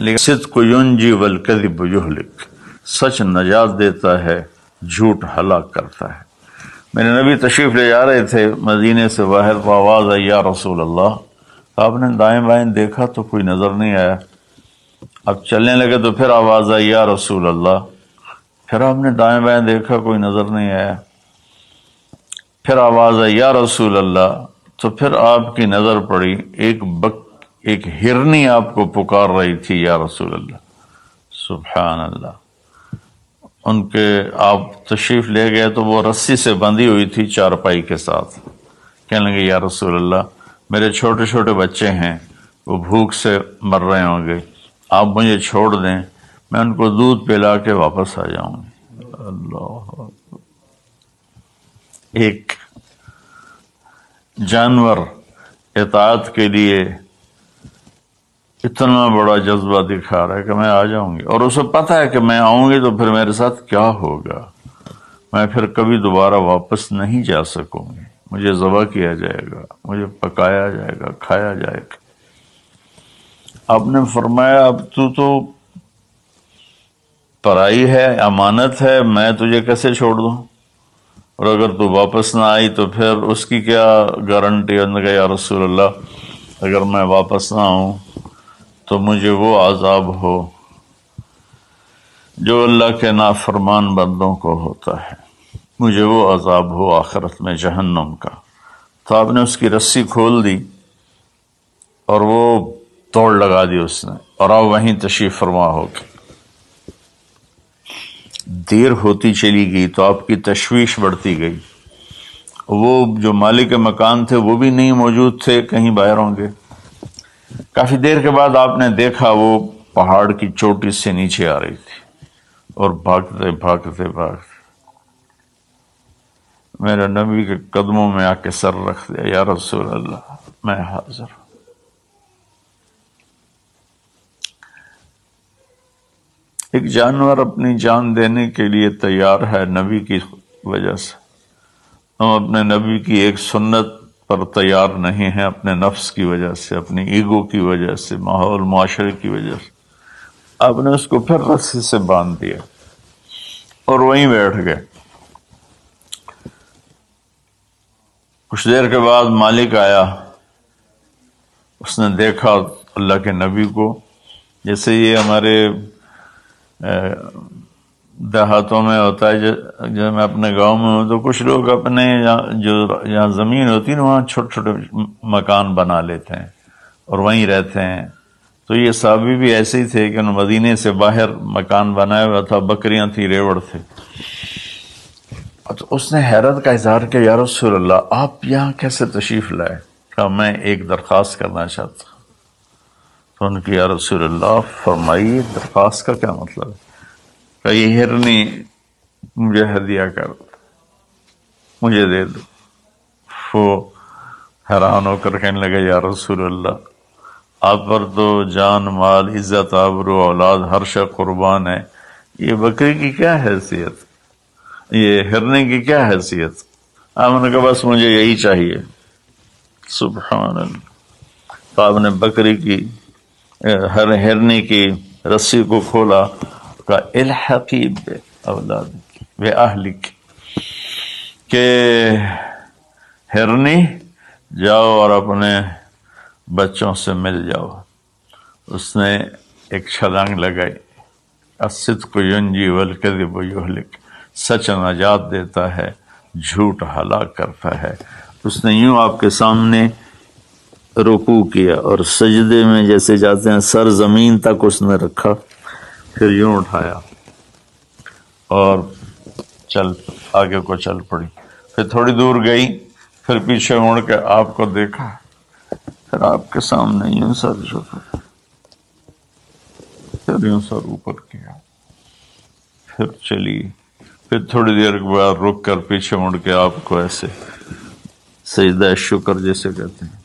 لیکن صدق ینجی والکذب یہلک، سچ نجات دیتا ہے، جھوٹ ہلاک کرتا ہے۔ میرے نبی تشریف لے جا رہے تھے مدینے سے باہر، تو آواز آئی یا رسول اللہ۔ آپ نے دائیں بائیں دیکھا تو کوئی نظر نہیں آیا۔ اب چلنے لگے تو پھر آواز آئی یا رسول اللہ۔ پھر آپ نے دائیں بائیں دیکھا، کوئی نظر نہیں آیا۔ پھر آواز آئی یا رسول اللہ، تو پھر آپ کی نظر پڑی، ایک ہرنی آپ کو پکار رہی تھی یا رسول اللہ۔ سبحان اللہ۔ ان کے آپ تشریف لے گئے تو وہ رسی سے بندھی ہوئی تھی چارپائی کے ساتھ۔ کہنے لگے یا رسول اللہ، میرے چھوٹے چھوٹے بچے ہیں، وہ بھوک سے مر رہے ہوں گے، آپ مجھے چھوڑ دیں، میں ان کو دودھ پلا کے واپس آ جاؤں گی۔ اللہ، ایک جانور اطاعت کے لیے اتنا بڑا جذبہ دکھا رہا ہے کہ میں آ جاؤں گی، اور اسے پتہ ہے کہ میں آؤں گی تو پھر میرے ساتھ کیا ہوگا، میں پھر کبھی دوبارہ واپس نہیں جا سکوں گی، مجھے ذبح کیا جائے گا، مجھے پکایا جائے گا، کھایا جائے گا۔ آپ نے فرمایا اب تو پرائی ہے، امانت ہے، میں تجھے کیسے چھوڑ دوں، اور اگر تو واپس نہ آئی تو پھر اس کی کیا گارنٹی؟ انہوں نے کہا یا رسول اللہ، اگر میں واپس نہ آؤں تو مجھے وہ عذاب ہو جو اللہ کے نافرمان بندوں کو ہوتا ہے، مجھے وہ عذاب ہو آخرت میں جہنم کا۔ تو آپ نے اس کی رسی کھول دی اور وہ توڑ لگا دی اس نے، اور آپ وہیں تشریف فرما ہو گئے۔ دیر ہوتی چلی گئی تو آپ کی تشویش بڑھتی گئی۔ وہ جو مالک مکان تھے وہ بھی نہیں موجود تھے، کہیں باہر ہوں گے۔ کافی دیر کے بعد آپ نے دیکھا وہ پہاڑ کی چوٹی سے نیچے آ رہی تھی، اور بھاگتے بھاگتے بھاگتے میرے نبی کے قدموں میں آ کے سر رکھ دیا، یا رسول اللہ میں حاضر ہوں۔ ایک جانور اپنی جان دینے کے لیے تیار ہے نبی کی وجہ سے، ہم اپنے نبی کی ایک سنت پر تیار نہیں ہیں، اپنے نفس کی وجہ سے، اپنی ایگو کی وجہ سے، ماحول معاشرے کی وجہ سے۔ آپ نے اس کو پھر رسی سے باندھ دیا اور وہیں بیٹھ گئے۔ کچھ دیر کے بعد مالک آیا، اس نے دیکھا اللہ کے نبی کو، جیسے یہ ہمارے دیہاتوں میں ہوتا ہے، جب میں اپنے گاؤں میں ہوں تو کچھ لوگ اپنے جہاں زمین ہوتی ہے نا وہاں چھوٹے چھوٹے مکان بنا لیتے ہیں اور وہیں رہتے ہیں۔ تو یہ صحابی بھی ایسے ہی تھے کہ انہوں مدینے سے باہر مکان بنایا ہوا تھا، بکریاں تھی، ریوڑ تھے۔ تو اس نے حیرت کا اظہار کیا، یا رسول اللہ آپ یہاں کیسے تشریف لائے؟ کہا میں ایک درخواست کرنا چاہتا ہوں۔ تو ان کی یا رسول اللہ فرمائیے، درخواست کا کیا مطلب ہے؟ کہ یہ ہرنی مجھے ہدیہ کر دو، مجھے دے دو۔ وہ حیران ہو کر کہنے لگے یا رسول اللہ آپ پر تو جان، مال، عزت، آبرو، اولاد ہر شے قربان ہے، یہ بکری کی کیا حیثیت، یہ ہرنے کی کیا حیثیت؟ آپ نے کہا بس مجھے یہی چاہیے۔ سبحان اللہ۔ تو آپ نے بکری کی ہرنے کی رسی کو کھولا، کہا الحقی باولادک باہلک، کہ ہرنی جاؤ اور اپنے بچوں سے مل جاؤ۔ اس نے ایک چھلانگ لگائی، الصدق ینجی والکذب یہلک، سچ نجات دیتا ہے، جھوٹ ہلاک کرتا ہے۔ اس نے یوں آپ کے سامنے رکوع کیا اور سجدے میں جیسے جاتے ہیں سر زمین تک اس نے رکھا، پھر یوں اٹھایا اور آگے کو چل پڑی۔ پھر تھوڑی دور گئی، پھر پیچھے مڑ کے آپ کو دیکھا، پھر آپ کے سامنے یوں سر جھکا، پھر یوں سر اوپر کیا، پھر چلی، پھر تھوڑی دیر کے بعد رک کر پیچھے مڑ کے آپ کو ایسے سجدہ شکر جیسے کہتے ہیں،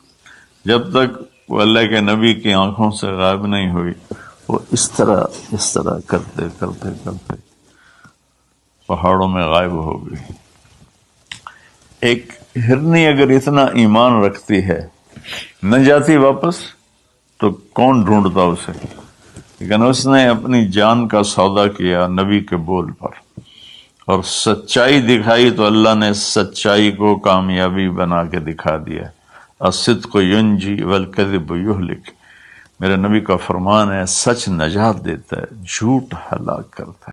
جب تک وہ اللہ کے نبی کی آنکھوں سے غائب نہیں ہوئی، وہ اس طرح کرتے کرتے کرتے پہاڑوں میں غائب ہو گئی۔ ایک ہرنی اگر اتنا ایمان رکھتی ہے، نہ جاتی واپس، تو کون ڈھونڈتا اسے؟ لیکن اس نے اپنی جان کا سودا کیا نبی کے بول پر اور سچائی دکھائی تو اللہ نے سچائی کو کامیابی بنا کے دکھا دیا۔ الصدق ینجی والکذب یہلک، میرے نبی کا فرمان ہے سچ نجات دیتا ہے، جھوٹ ہلاک کرتا ہے۔